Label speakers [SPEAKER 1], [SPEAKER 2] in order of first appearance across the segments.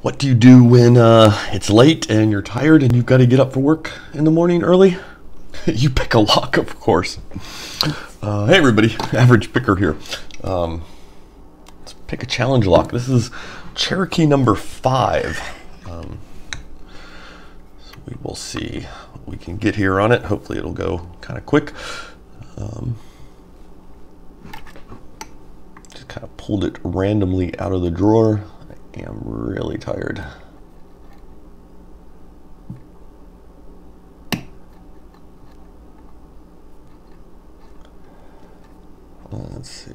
[SPEAKER 1] What do you do when it's late and you're tired and you've got to get up for work in the morning early? You pick a lock, of course. Hey everybody, Average Picker here. Let's pick a challenge lock. This is Cherokee number 5. So we will see what we can get here on it. Hopefully it'll go kind of quick. Just kind of pulled it randomly out of the drawer. I am really tired. Let's see.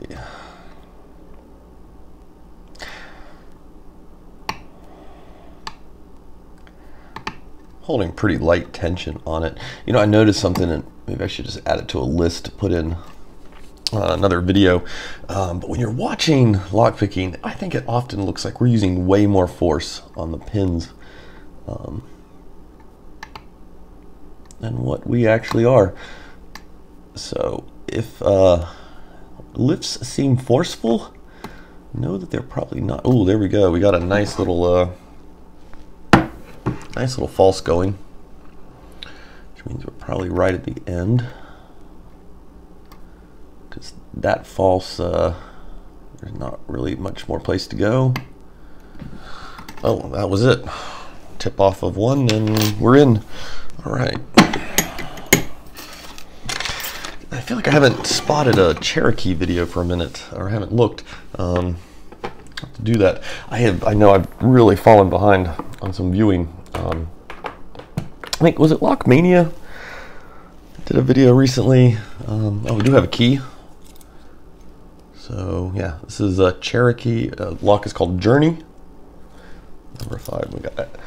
[SPEAKER 1] Holding pretty light tension on it. You know, I noticed something, and maybe I should just add it to a list to put in another video. But when you're watching lockpicking, I think it often looks like we're using way more force on the pins than what we actually are. So if lifts seem forceful, know that they're probably not. Oh, there we go. We got a nice little false going, which means we're probably right at the end. Because that false, there's not really much more place to go. Oh, that was it. Tip off of one and we're in. All right. I feel like I haven't spotted a Cherokee video for a minute, or haven't looked. Have to do that. I know I've really fallen behind on some viewing. I think, was it Lockmania? Did a video recently. Oh, we do have a key. So yeah, this is a Cherokee. Lock is called Journey. Number 5. We got that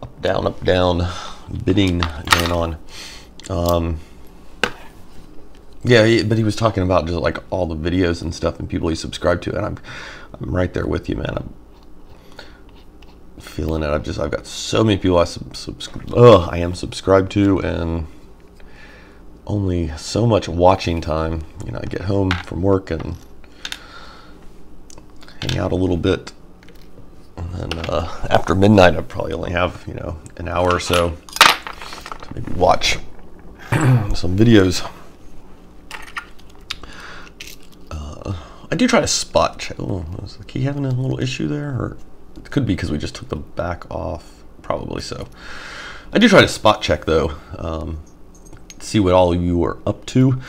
[SPEAKER 1] up down bidding going on. Yeah, but he was talking about just like all the videos and stuff and people he subscribed to, and I'm right there with you, man. I'm feeling it. I've got so many people I am subscribed to, and only so much watching time. You know, I get home from work and hang out a little bit, and then after midnight I probably only have, you know, an hour or so to maybe watch some videos. I do try to spot check. Oh, is the key having a little issue there? Or it could be because we just took the back off. Probably so. I do try to spot check though. See what all of you are up to.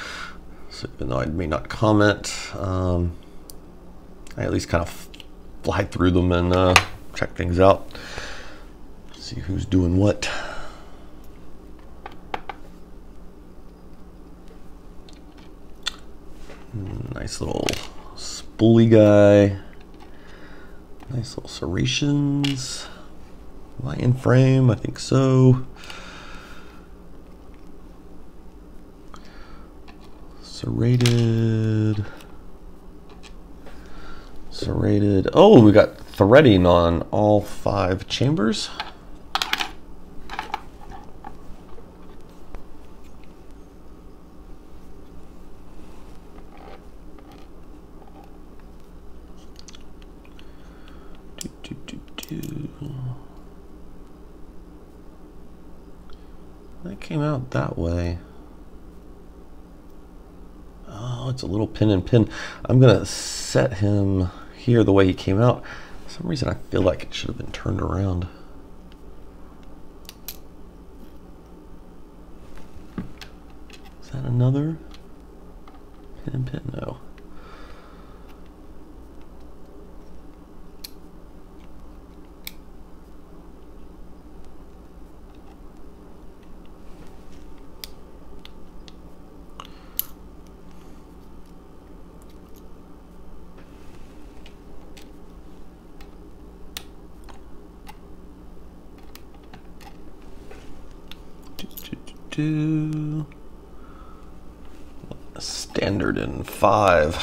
[SPEAKER 1] So even though I may not comment, I at least kind of fly through them and check things out. See who's doing what. Nice little spoolie guy. Nice little serrations. Lion frame, I think so. Serrated. Oh, we got threading on all 5 chambers. That came out that way. Oh, it's a little pin and pin. I'm gonna set him here the way he came out. For some reason I feel like it should have been turned around. Is that another pin and pin? No. Standard in 5.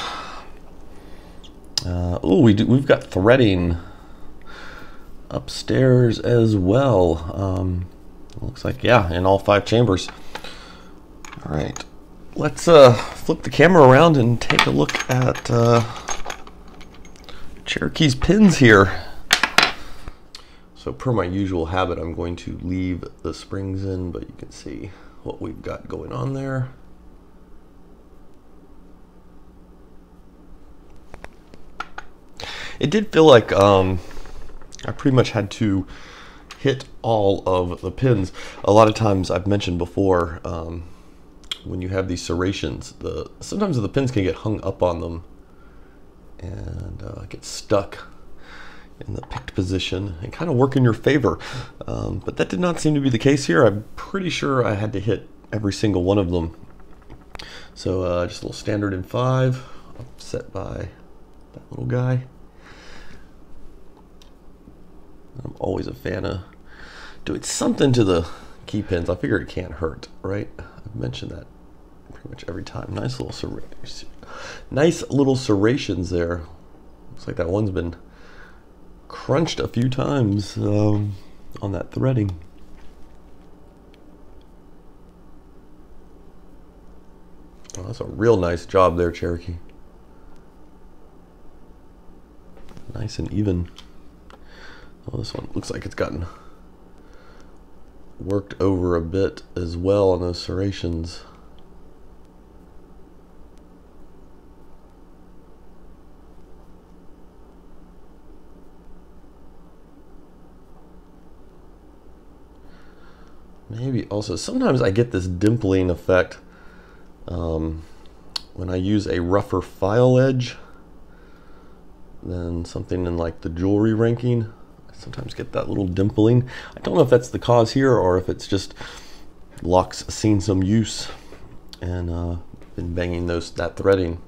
[SPEAKER 1] Oh, we've got threading upstairs as well. Looks like, yeah, in all 5 chambers. All right, let's flip the camera around and take a look at Cherokee's pins here. So per my usual habit, I'm going to leave the springs in, but you can see what we've got going on there. It did feel like I pretty much had to hit all of the pins. A lot of times, I've mentioned before, when you have these serrations, sometimes the pins can get hung up on them and get stuck in the picked position and kind of work in your favor. But that did not seem to be the case here. I'm pretty sure I had to hit every single one of them. So just a little standard in 5, offset by that little guy. I'm always a fan of doing something to the key pins. I figure it can't hurt, right? I've mentioned that pretty much every time. Nice little serrations there. Looks like that one's been crunched a few times on that threading. Oh, that's a real nice job there, Cherokee. Nice and even. Oh, this one looks like it's gotten worked over a bit as well on those serrations. Maybe also, sometimes I get this dimpling effect when I use a rougher file edge than something in like the jewelry ranking. I sometimes get that little dimpling. I don't know if that's the cause here or if it's just Locke's seen some use and been banging that threading.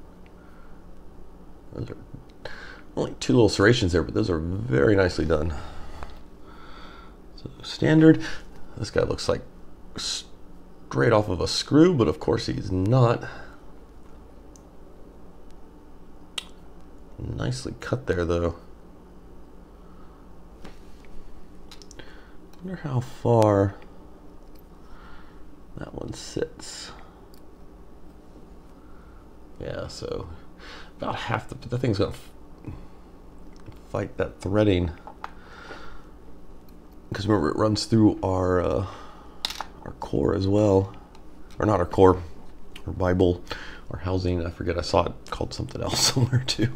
[SPEAKER 1] Those are only 2 little serrations there, but those are very nicely done. So standard. This guy looks like straight off of a screw, but of course he's not. Nicely cut there, though. Wonder how far that one sits. Yeah, so about half the thing's gonna fight that threading. Because remember, it runs through our core as well, or not our core, our Bible, our housing. I forget. I saw it called something else somewhere too.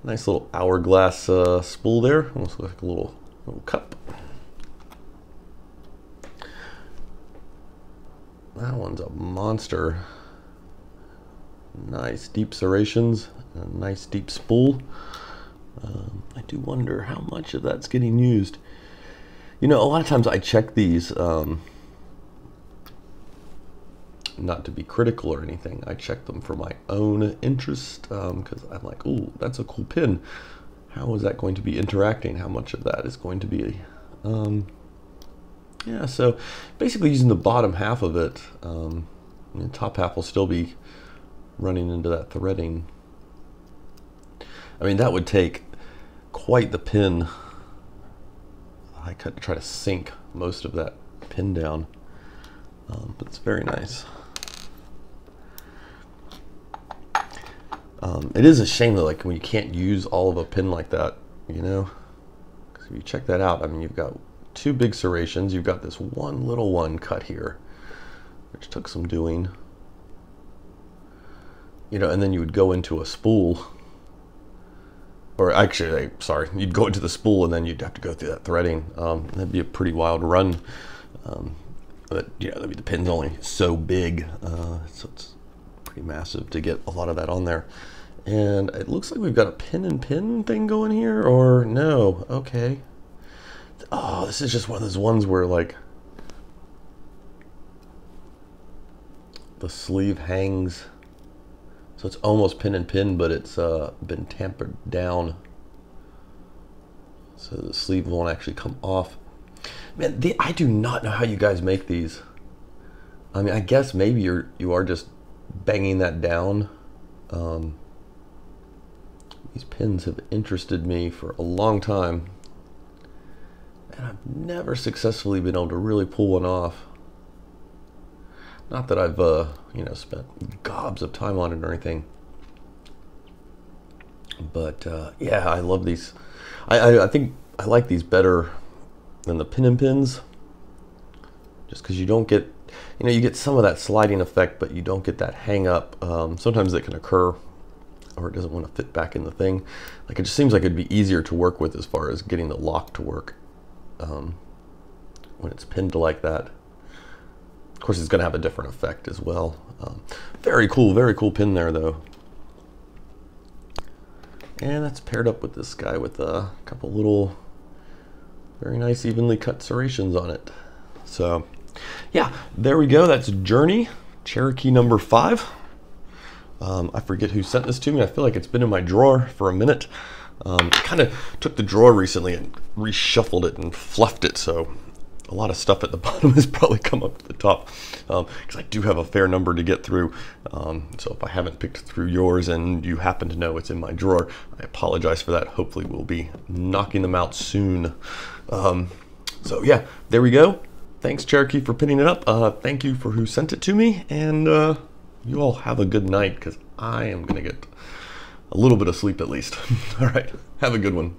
[SPEAKER 1] Nice little hourglass spool there, almost like a little cup. That one's a monster. Nice deep serrations. A nice deep spool. I do wonder how much of that's getting used. You know, a lot of times I check these, not to be critical or anything. I check them for my own interest because I'm like, ooh, that's a cool pin. How is that going to be interacting? How much of that is going to be? Yeah, so basically using the bottom half of it, the top half will still be running into that threading. I mean, that would take quite the pin. I could try to sink most of that pin down, but it's very nice. It is a shame though, like when you can't use all of a pin like that, you know? Because if you check that out, I mean, you've got 2 big serrations, you've got this one little one cut here, which took some doing. You know, and then you would go into a spool. Or actually, sorry, you'd go into the spool and then you'd have to go through that threading. That'd be a pretty wild run. But you know, the pin's only so big, so it's pretty massive to get a lot of that on there. And it looks like we've got a pin and pin thing going here, or no? Okay. Oh, this is just one of those ones where like the sleeve hangs. So it's almost pin and pin, but it's been tampered down. So the sleeve won't actually come off. Man, I do not know how you guys make these. I mean, I guess maybe you are just banging that down. These pins have interested me for a long time. And I've never successfully been able to really pull one off. Not that I've, you know, spent gobs of time on it or anything. But yeah, I love these. I think I like these better than the pin and pins, just because you don't get, you get some of that sliding effect, but you don't get that hang up. Sometimes it can occur, or it doesn't want to fit back in the thing. Like, it just seems like it'd be easier to work with as far as getting the lock to work when it's pinned like that. Of course, it's going to have a different effect as well. Very cool pin there, though. And that's paired up with this guy with a couple little very nice evenly cut serrations on it. So yeah, there we go. That's Journey, Cherokee number 5. I forget who sent this to me. I feel like it's been in my drawer for a minute. I kind of took the drawer recently and reshuffled it and fluffed it, so a lot of stuff at the bottom has probably come up to the top, because I do have a fair number to get through. So if I haven't picked through yours and you happen to know it's in my drawer, I apologize for that. Hopefully we'll be knocking them out soon. So yeah, there we go. Thanks, Cherokee, for pinning it up. Thank you for who sent it to me, and you all have a good night, because I am going to get a little bit of sleep at least. All right, have a good one.